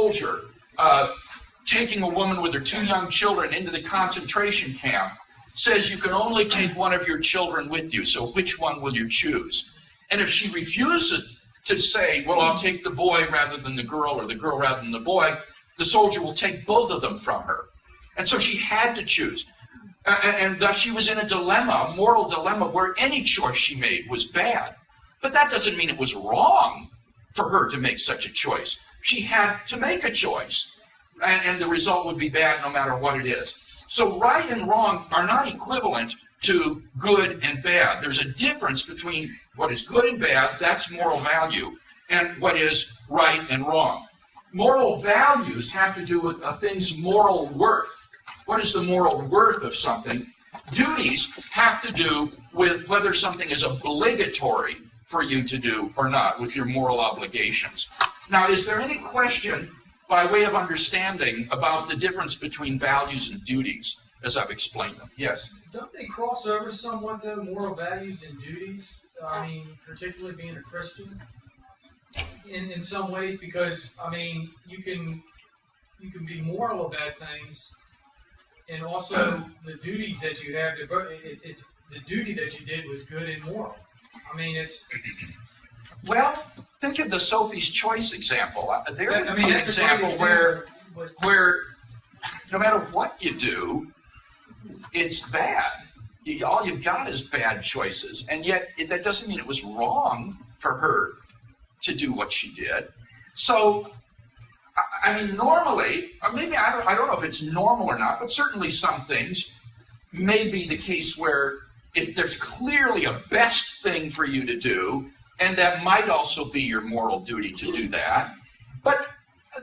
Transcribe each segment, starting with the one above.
soldier taking a woman with her 2 young children into the concentration camp says you can only take one of your children with you, so which one will you choose? And if she refuses to say, well, I'll take the boy rather than the girl, or the girl rather than the boy, the soldier will take both of them from her. And so she had to choose. And thus she was in a dilemma, a moral dilemma, where any choice she made was bad. But that doesn't mean it was wrong for her to make such a choice. She had to make a choice, and the result would be bad no matter what it is. So right and wrong are not equivalent to good and bad. There's a difference between what is good and bad, that's moral value, and what is right and wrong. Moral values have to do with a thing's moral worth. What is the moral worth of something? Duties have to do with whether something is obligatory for you to do or not, with your moral obligations. Now, is there any question, by way of understanding, about the difference between values and duties, as I've explained them? Yes? Don't they cross over somewhat, though, moral values and duties? I mean, particularly being a Christian, in some ways, because, I mean, you can be moral about things, and also the duties that you have, the duty that you did was good and moral. I mean, it's well, think of the Sophie's Choice example. There's an example where no matter what you do, it's bad. All you've got is bad choices. And yet, that doesn't mean it was wrong for her to do what she did. So, I mean, normally, or maybe I don't know if it's normal or not, but certainly some things may be the case where there's clearly a best thing for you to do, and that might also be your moral duty to do that. But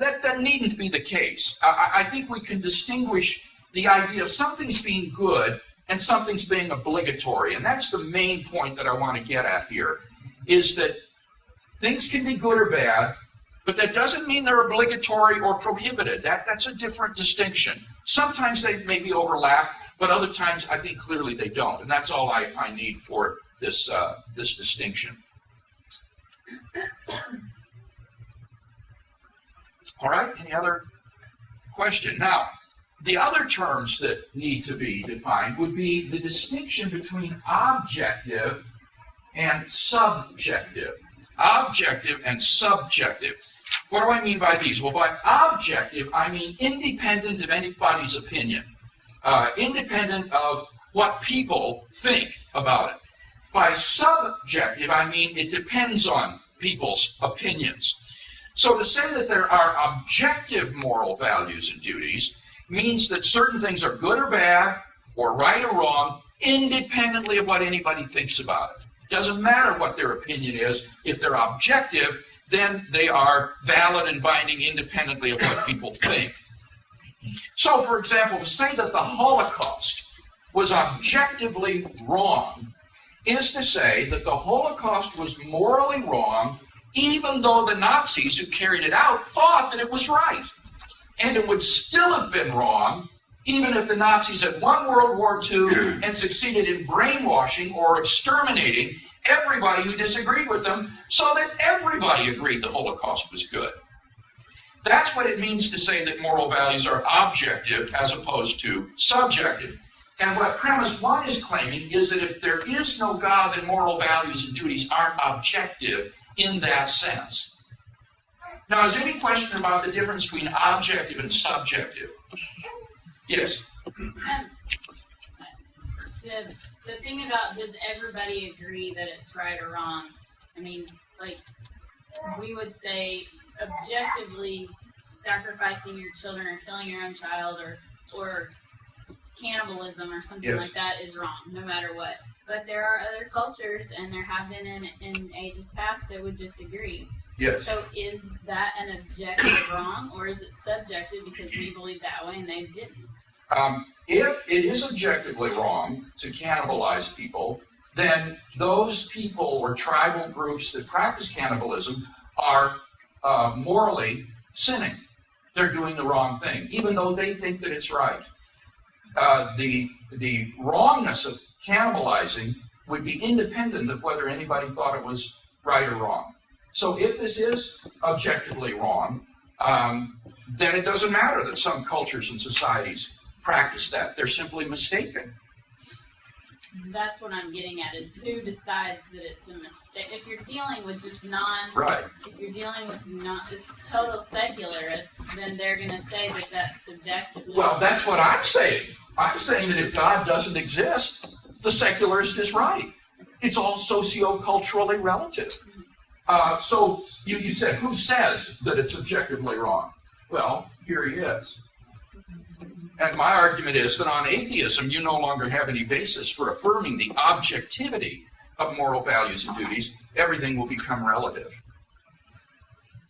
that needn't be the case. I think we can distinguish the idea of something's being good and something's being obligatory. And that's the main point that I want to get at here, is that things can be good or bad, but that doesn't mean they're obligatory or prohibited. That's a different distinction. Sometimes they maybe overlap, but other times I think clearly they don't. And that's all I need for this distinction. All right, any other question? Now, the other terms that need to be defined would be the distinction between objective and subjective. Objective and subjective. What do I mean by these? Well, by objective, I mean independent of anybody's opinion. Independent of what people think about it. By subjective, I mean it depends on people's opinions. So to say that there are objective moral values and duties means that certain things are good or bad, or right or wrong, independently of what anybody thinks about it. It doesn't matter what their opinion is. If they're objective, then they are valid and binding independently of what people think. So, for example, to say that the Holocaust was objectively wrong is to say that the Holocaust was morally wrong, even though the Nazis who carried it out thought that it was right. And it would still have been wrong, even if the Nazis had won World War II and succeeded in brainwashing or exterminating everybody who disagreed with them, so that everybody agreed the Holocaust was good. That's what it means to say that moral values are objective as opposed to subjective. And what premise one is claiming is that if there is no God, then moral values and duties aren't objective in that sense. Now, is there any question about the difference between objective and subjective? Yes? The thing about, does everybody agree that it's right or wrong? I mean, like, we would say objectively sacrificing your children or killing your own child or cannibalism or something like that is wrong, no matter what. But there are other cultures, and there have been in ages past, that would disagree. Yes. So is that an objective wrong, or is it subjective because we believe that way and they didn't? If it is objectively wrong to cannibalize people, then those people or tribal groups that practice cannibalism are morally sinning. They're doing the wrong thing, even though they think that it's right. The wrongness of cannibalizing would be independent of whether anybody thought it was right or wrong. So if this is objectively wrong, then it doesn't matter that some cultures and societies practice that. They're simply mistaken. That's what I'm getting at, is who decides that it's a mistake. If you're dealing with just Right. if you're dealing with it's total secularists, then they're going to say that that's subjective. Well, that's what I'm saying. I'm saying that if God doesn't exist, the secularist is right. It's all socio-culturally relative. So you said, who says that it's objectively wrong? Well, here he is. And my argument is that on atheism, you no longer have any basis for affirming the objectivity of moral values and duties. Everything will become relative.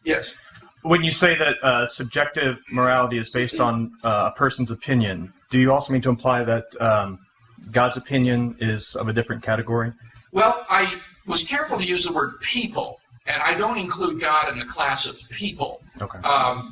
Yes? When you say that subjective morality is based on a person's opinion, do you also mean to imply that God's opinion is of a different category? Well, I was careful to use the word people, and I don't include God in the class of people. Okay.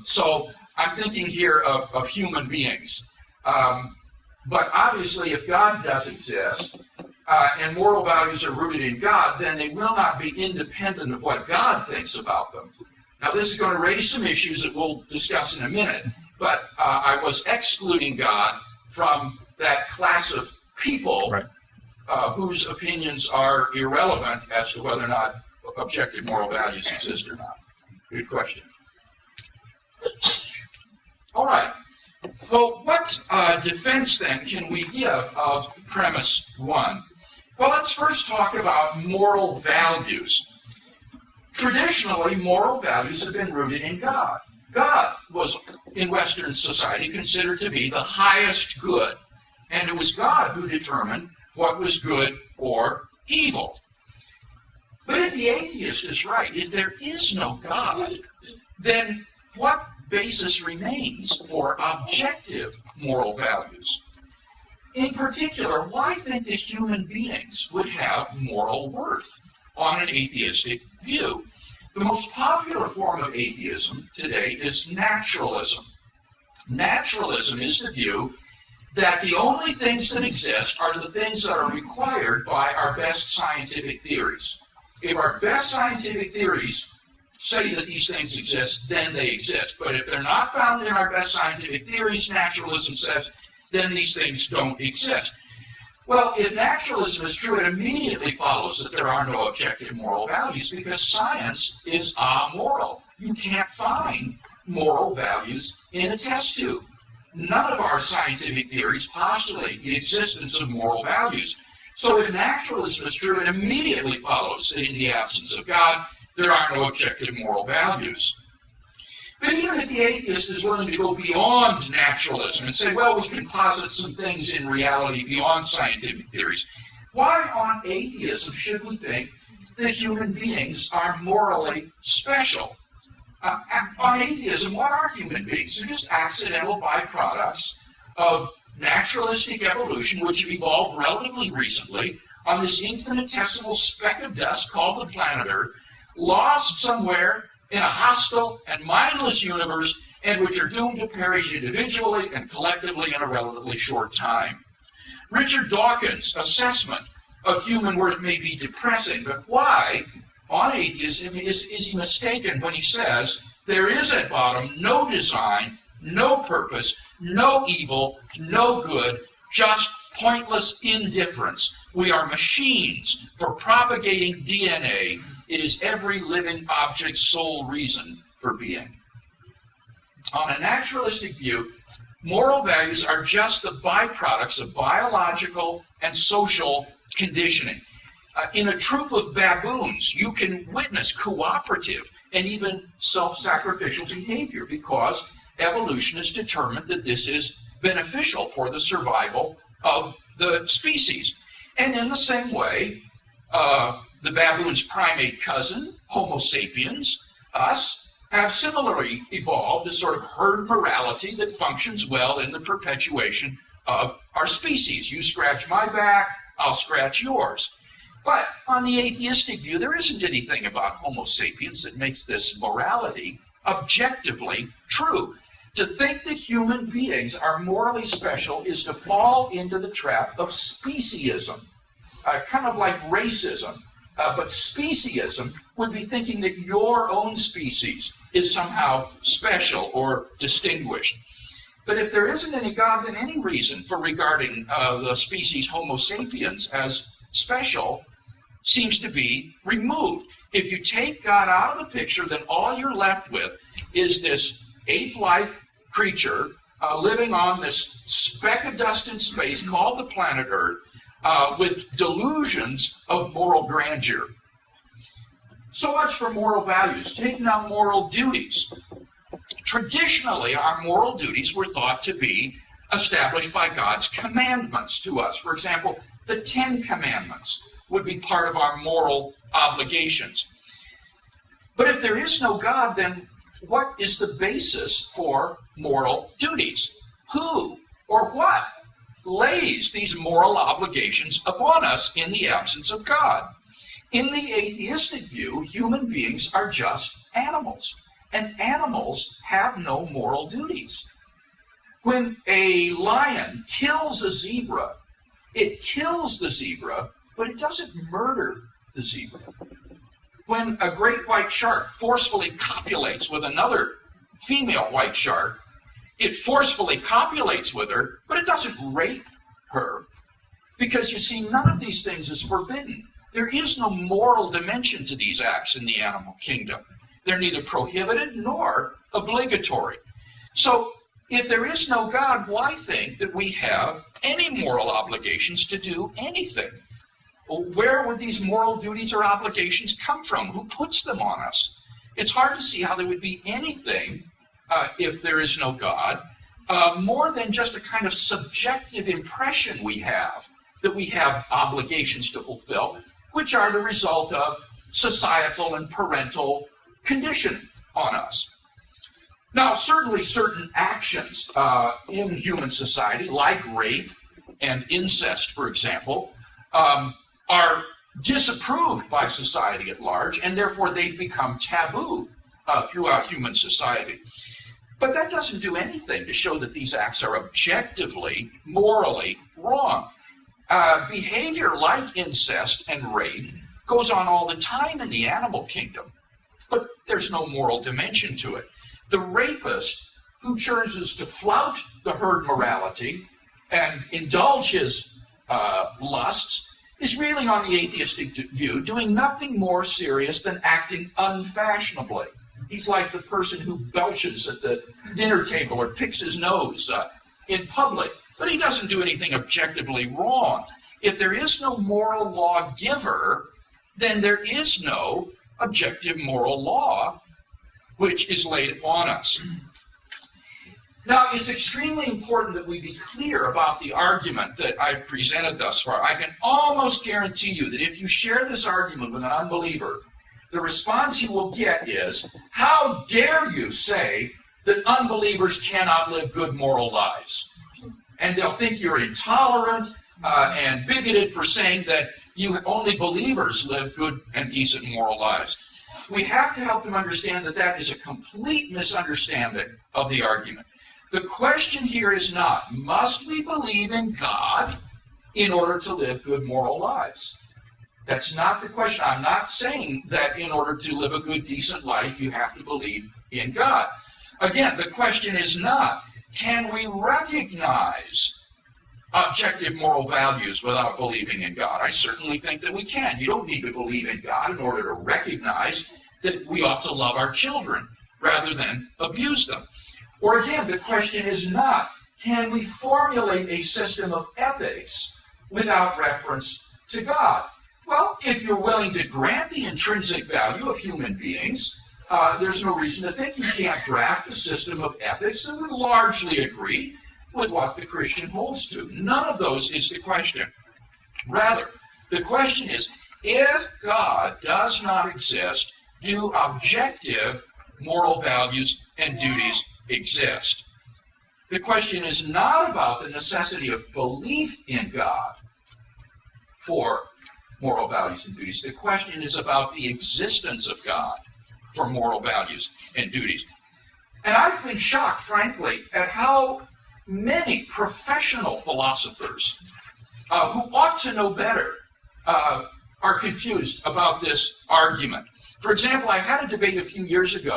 So I'm thinking here of human beings. But obviously, if God does exist, and moral values are rooted in God, then they will not be independent of what God thinks about them. Now, this is going to raise some issues that we'll discuss in a minute, but I was excluding God from that class of people, right, whose opinions are irrelevant as to whether or not objective moral values exist or not. Good question. All right. Well, what defense, then, can we give of premise one? Well, let's first talk about moral values. Traditionally, moral values have been rooted in God. God was, in Western society, considered to be the highest good, and it was God who determined what was good or evil. But if the atheist is right, if there is no God, then what basis remains for objective moral values? In particular, why think that human beings would have moral worth on an atheistic view? The most popular form of atheism today is naturalism. Naturalism is the view that the only things that exist are the things that are required by our best scientific theories. If our best scientific theories say that these things exist, then they exist. But if they're not found in our best scientific theories, naturalism says, then these things don't exist. Well, if naturalism is true, it immediately follows that there are no objective moral values because science is amoral. You can't find moral values in a test tube. None of our scientific theories postulate the existence of moral values. So if naturalism is true, it immediately follows that in the absence of God, there are no objective moral values. But even if the atheist is willing to go beyond naturalism and say, well, we can posit some things in reality beyond scientific theories, why on atheism should we think that human beings are morally special? On atheism, what are human beings? They're just accidental byproducts of naturalistic evolution, which have evolved relatively recently on this infinitesimal speck of dust called the planet Earth, lost somewhere in a hostile and mindless universe, and which are doomed to perish individually and collectively in a relatively short time. Richard Dawkins' assessment of human worth may be depressing, but why, on atheism, is he mistaken when he says there is at bottom no design, no purpose, no evil, no good, just pointless indifference. We are machines for propagating DNA. It is every living object's sole reason for being. On a naturalistic view, moral values are just the byproducts of biological and social conditioning. In a troop of baboons, you can witness cooperative and even self-sacrificial behavior because evolution has determined that this is beneficial for the survival of the species. And in the same way, the baboon's primate cousin, Homo sapiens, us, have similarly evolved a sort of herd morality that functions well in the perpetuation of our species. You scratch my back, I'll scratch yours. But on the atheistic view, there isn't anything about Homo sapiens that makes this morality objectively true. To think that human beings are morally special is to fall into the trap of speciesism, kind of like racism. But speciesism would be thinking that your own species is somehow special or distinguished. But if there isn't any God, then any reason for regarding the species Homo sapiens as special seems to be removed. If you take God out of the picture, then all you're left with is this ape-like creature living on this speck of dust in space called the planet Earth with delusions of moral grandeur. So much for moral values. Take now moral duties. Traditionally, our moral duties were thought to be established by God's commandments to us. For example, the Ten Commandments would be part of our moral obligations. But if there is no God, then what is the basis for moral duties? Who or what lays these moral obligations upon us in the absence of God? In the atheistic view, human beings are just animals, and animals have no moral duties. When a lion kills a zebra, it kills the zebra, but it doesn't murder the zebra. When a great white shark forcefully copulates with another female white shark, it forcefully copulates with her, but it doesn't rape her. Because you see, none of these things is forbidden. There is no moral dimension to these acts in the animal kingdom. They're neither prohibited nor obligatory. So, if there is no God, why think that we have any moral obligations to do anything? Well, where would these moral duties or obligations come from? Who puts them on us? It's hard to see how there would be anything, if there is no God, more than just a kind of subjective impression we have that we have obligations to fulfill, which are the result of societal and parental condition on us. Now, certainly certain actions in human society, like rape and incest, for example, are disapproved by society at large, and therefore they become taboo throughout human society. But that doesn't do anything to show that these acts are objectively, morally wrong. Behavior like incest and rape goes on all the time in the animal kingdom, but there's no moral dimension to it. The rapist who chooses to flout the herd morality and indulge his lusts is really, on the atheistic view, doing nothing more serious than acting unfashionably. He's like the person who belches at the dinner table or picks his nose in public, but he doesn't do anything objectively wrong. If there is no moral lawgiver, then there is no objective moral law which is laid upon us. Now, it's extremely important that we be clear about the argument that I've presented thus far. I can almost guarantee you that if you share this argument with an unbeliever, the response you will get is, how dare you say that unbelievers cannot live good moral lives? And they'll think you're intolerant and bigoted for saying that only believers live good and decent moral lives. We have to help them understand that that is a complete misunderstanding of the argument. The question here is not, must we believe in God in order to live good moral lives? That's not the question. I'm not saying that in order to live a good, decent life, you have to believe in God. Again, the question is not, can we recognize objective moral values without believing in God? I certainly think that we can. You don't need to believe in God in order to recognize that we ought to love our children rather than abuse them. Or again, the question is not, can we formulate a system of ethics without reference to God? Well, if you're willing to grant the intrinsic value of human beings, there's no reason to think you can't draft a system of ethics that would largely agree with what the Christian holds to. None of those is the question. Rather, the question is, if God does not exist, do objective moral values and duties exist? The question is not about the necessity of belief in God for moral values and duties. The question is about the existence of God for moral values and duties. And I've been shocked, frankly, at how many professional philosophers who ought to know better are confused about this argument. For example, I had a debate a few years ago